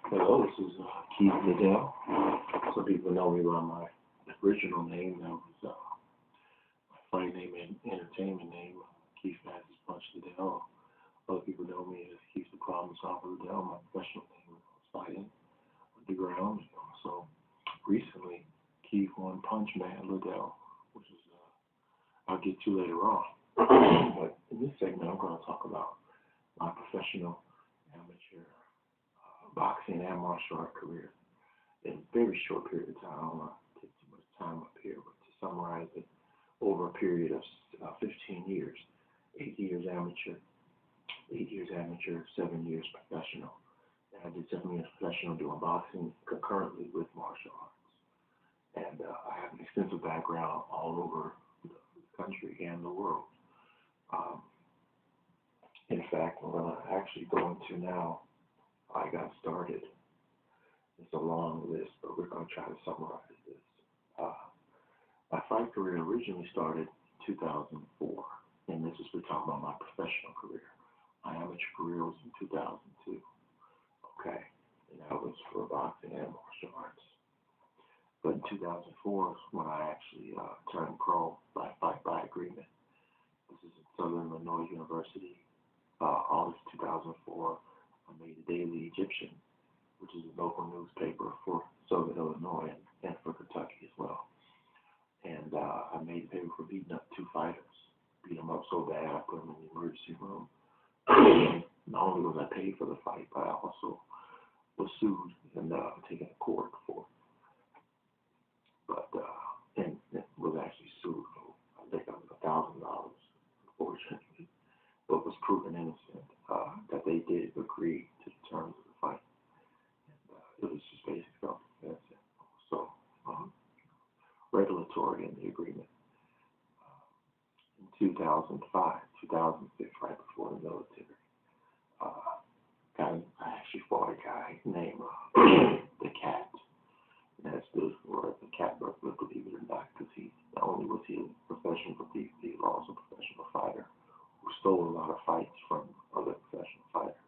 Hello, this is Keith Liddell. Some people know me by my original name. That was my funny name and entertainment name, Keith Francis Punch Liddell. Other people know me as Keith the Problem Solver Liddell. My professional name was fighting underground. And also, recently, Keith One Punch Man Liddell, which is I'll get to later on. But in this segment, I'm going to talk about my professional amateur boxing and martial art career in a very short period of time. I don't want to take too much time up here, but to summarize it, over a period of 15 years, 8 years amateur, 7 years professional. And I did 7 years professional doing boxing concurrently with martial arts. And I have an extensive background all over the country and the world. In fact, I'm going to actually go into now how I got started. It's a long list, but we're going to try to summarize this. My fight career originally started in 2004, and this is we're talking about my professional career. My amateur career was in 2002. Okay, and that was for boxing and martial arts. But in 2004 is when I actually turned pro by fight by agreement. This is at Southern Illinois University. August 2004, I made the Daily Egyptian, which is a local newspaper for Southern Illinois and for Kentucky as well. And I made the paper for beating up 2 fighters. Beat them up so bad I put them in the emergency room. Not only was I paid for the fight, but I also was sued and taken to court for. But and was actually sued for I think it was $1,000, unfortunately, but was proven innocent. That they did agree to the terms of the fight. And it was just basic self-defense and also regulatory in the agreement. In 2005, 2006, right before the military, I actually fought a guy named the Cat. And that stood for the Cat Burglar, believe it or not, because he not only was he a professional thief, he was also a professional fighter who stole a lot of fights from other professional fighters.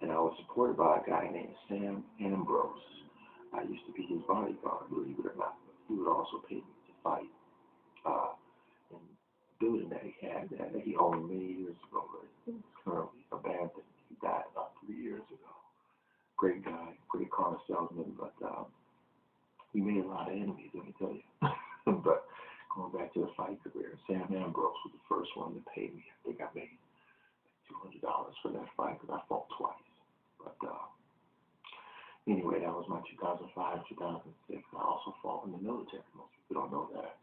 And I was supported by a guy named Sam Ambrose. I used to be his bodyguard, believe it or not. He would also pay me to fight in a building that he had that he owned many years ago, but it's currently abandoned. He died about 3 years ago. Great guy, great car salesman, but he made a lot of enemies, let me tell you. But going back to the fight career, Sam Ambrose was the first one to pay me. I think I made $200 for that fight because I fought twice. But anyway, that was my 2005, 2006. I also fought in the military. Most people don't know that.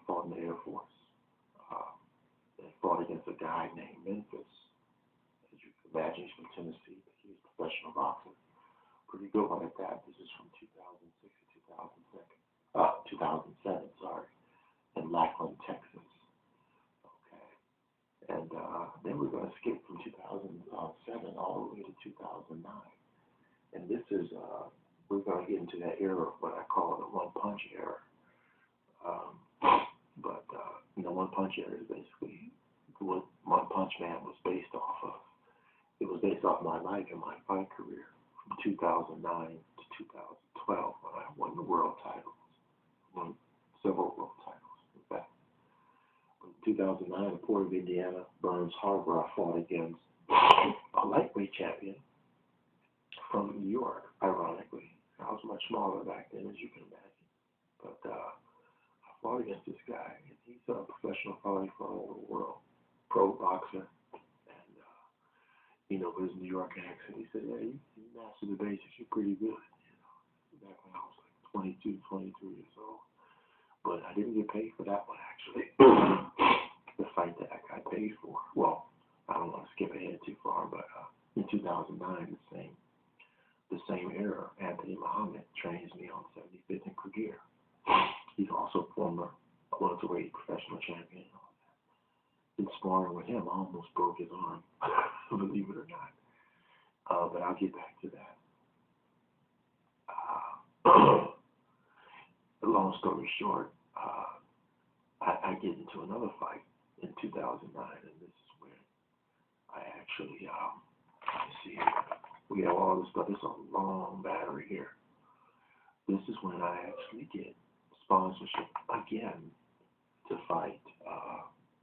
Fought in the Air Force. And fought against a guy named Memphis. As you can imagine, he's from Tennessee. He was a professional boxer. Pretty good one at that. This is from 2006 to 2007, in Lackland, Texas. Okay. And then we're going to skip from 2007 all the way to 2009. And this is, we're going to get into that era of what I call the one-punch era. One-punch era is basically what One Punch Man was based off of. It was based off my life and my fight career from 2009 to 2012 when I won the world titles. Won several world titles, in fact. But in 2009, in Port of Indiana, Burns Harbor, I fought against a lightweight champion from New York, ironically. I was much smaller back then, as you can imagine. But I fought against this guy, and he's a professional fighter from all over the world, pro boxer. And, with his New York accent, he said, "Hey, you mastered the basics, you're pretty good." Back when I was like 22, 23 years old. But I didn't get paid for that one, actually. The fight that I got paid for. Well, I don't want to skip ahead too far, but in 2009, the same era, Anthony Muhammad trains me on 75th and Krieger. He's also a former welterweight professional champion. In sparring with him, I almost broke his arm, believe it or not. But I'll get back to that. Long story short, I get into another fight in 2009, and this is when I actually, let me see here. We have all this stuff. It's a long battery here. This is when I actually get sponsorship again to fight.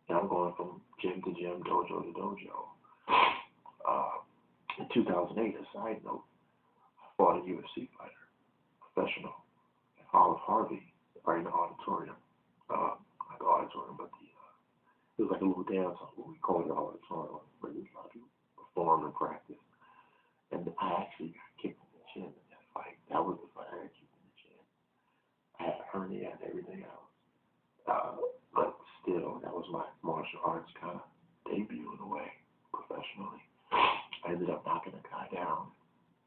And I'm going from gym to gym, dojo to dojo. In 2008, a side note, I fought a UFC fighter, professional, at Hall of Harvey, right in the auditorium. Not the auditorium, but it was like a little dance hall, what we call it auditorium, where you perform and practice. And I actually got kicked in the chin in that fight. That was the fight I got kicked in the chin. I had a hernia and everything else. But still, that was my martial arts kind of debut in a way, professionally. I ended up knocking a guy down,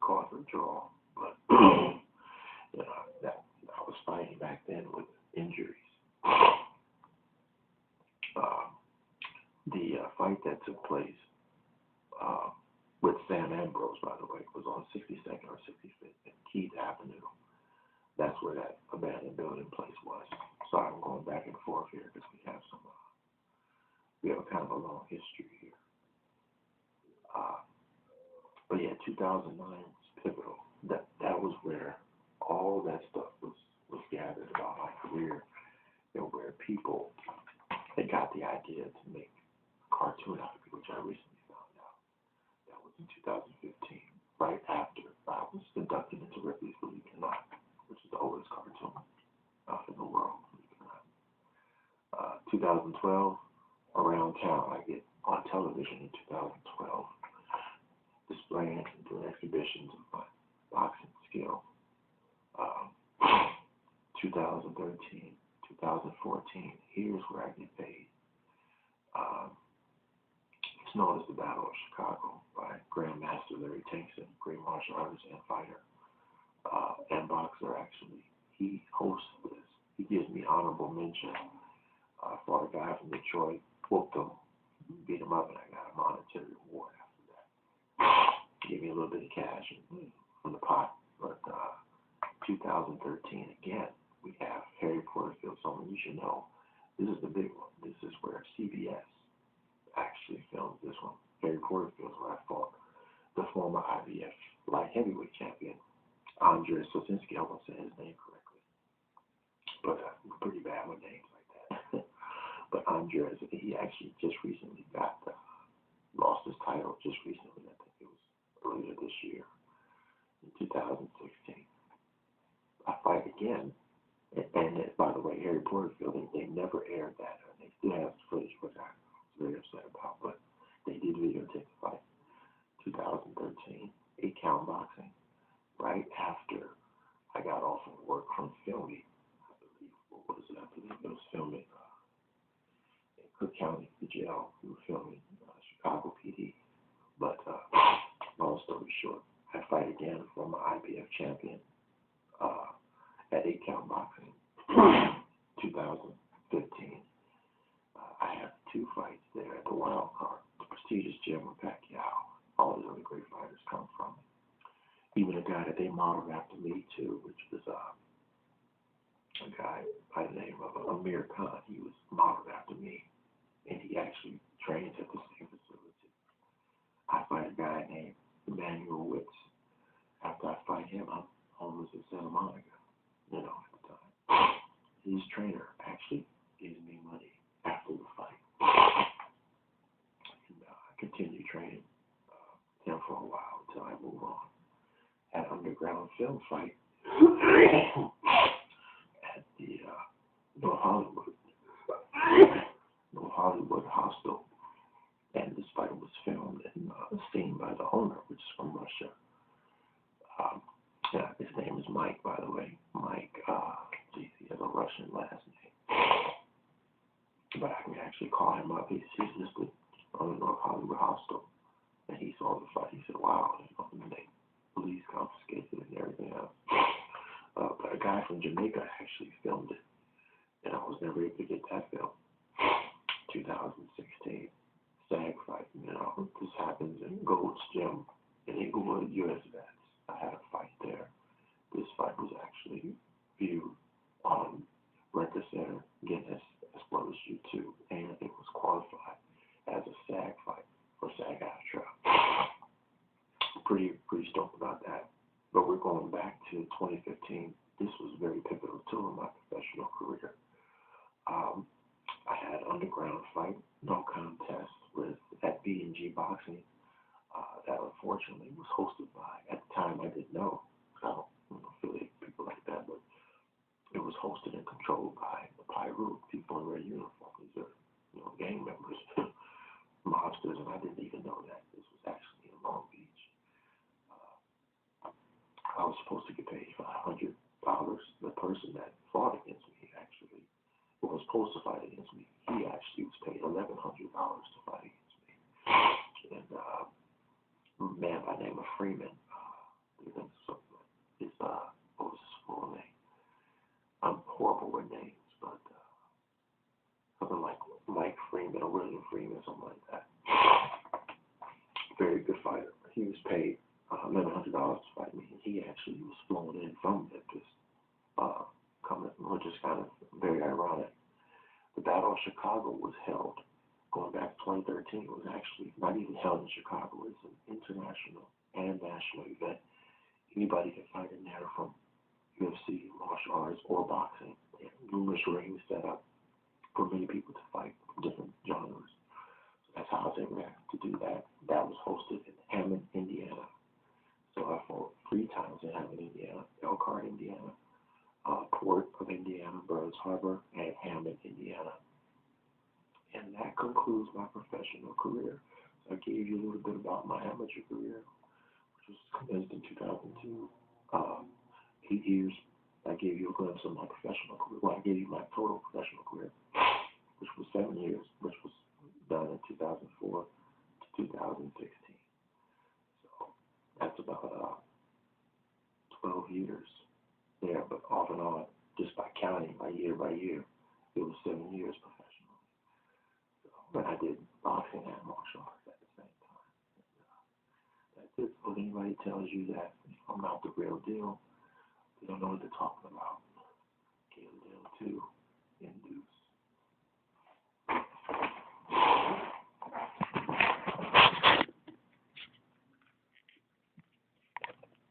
caused a draw. But, I was fighting back then with injuries. The fight that took place with Sam Ambrose, by the way, was on 62nd or 65th and Keith Avenue. That's where that abandoned building place was. Sorry, I'm going back and forth here because we have a kind of a long history here. But yeah, 2009 was pivotal. That was where all that stuff was gathered about my career, and where people they got the idea to make a cartoon out of it, which I recently found out. That was in 2015, right after I was inducted into Ripley's Believe It or Not, which is the oldest cartoon in the world, believe it or not. 2012, around town, I get on television in 2012, displaying and doing exhibitions of my boxing skill. 2013, 2014, here's where I get paid. It's known as the Battle of Chicago by Grandmaster Larry Tankson, great martial artist and fighter, and boxer actually. He hosts this. He gives me honorable mention. I fought a guy from Detroit, whooped him, beat him up, and I got a monetary reward after that. Gave me a little bit of cash from the pot. But 2013, again, we have Harry Porterfield, someone you should know. This is the big one. This is where CBS actually filmed this one. Harry Porterfield is where I fought the former IBF light heavyweight champion, Andrei Sosinski. I won't say his name correctly, but I'm pretty bad with names like that. But Andrei, he actually just recently lost his title just recently. I think it was earlier this year, in 2016. I fight again. And by the way, Harry Porterfield, they never aired that. They still have footage, which I was very upset about, but they did videotape the fight. 2013, 8-count boxing. Right after I got off of work from filming, I believe it was filming in Cook County, the jail. We were filming Chicago PD. But long story short, I fight again for my IBF champion. At 8-count boxing, 2015. I have 2 fights there at the Wild Card, the prestigious gym where Pacquiao, all the other great fighters come from. Even a guy that they modeled after me too, which was a guy by the name of Amir Khan. He was modeled after me, and he actually trains at the same facility. I fight a guy named Emmanuel Witz. After I fight him, I'm homeless in Santa Monica. At the time. His trainer actually gives me money after the fight. And I continue training him for a while until I move on. At underground film fight at the North Hollywood Hostel. And this fight was filmed and seen by the owner, which is from Russia. His name is Mike, by the way. Mike, he has a Russian last name. But I can actually call him up. He's listed on the North Hollywood Hostel. And he saw the fight. He said, wow, they police confiscated it and everything else. But a guy from Jamaica actually filmed it. And I was never able to get that film. 2016. SAG fight. This happens in Gold's Gym in Inglewood, U.S. Vets. I had a fight there. This fight was actually viewed on Record Center, Guinness, as well as YouTube, and it was qualified as a SAG fight for SAG-AFTRA. pretty stoked about that. But we're going back to 2015. This was very pivotal too in my professional career. Um, I had an underground fight, no contest, with at B&G Boxing. That unfortunately was hosted by, at the time I didn't know, I don't affiliate with people like that, but it was hosted and controlled by the Pyru, people in red uniform. These are, gang members, mobsters, and I didn't even know that. This was actually in Long Beach. I was supposed to get paid $500. The person that fought against me actually, who was supposed to fight against me, he actually was paid $1,100 to fight against me. And a man by the name of Freeman, what was his full name? I'm horrible with names, but something like Mike Freeman or William Freeman, something like that. Very good fighter. He was paid $1,100 to fight me. He actually was flown in from Memphis, which is kind of very ironic. The Battle of Chicago was held going back to 2013. It was actually not even held in Chicago. It's an international and national event. Anybody can fight in there from UFC, martial arts, or boxing. Numerous rings set up for many people to fight from different genres. So that's how I was able to do that. That was hosted in Hammond, Indiana. So I fought 3 times in Hammond, Indiana, Elkhart, Indiana, Port of Indiana, Burns Harbor, and Hammond, Indiana. And that concludes my professional career. So I gave you a little bit about my amateur career, which was commenced in 2002. 8 years. I gave you a glimpse of my professional career. Well, I gave you my total professional career, which was 7 years, which was done in 2004 to 2016. So that's about 12 years there, but off and on, just by counting by year, it was 7 years professionally. So, but I did boxing and martial arts at the same time. And, that's it. So if anybody tells you that I'm not the real deal, they don't know what they're talking about. Liddell 2 in due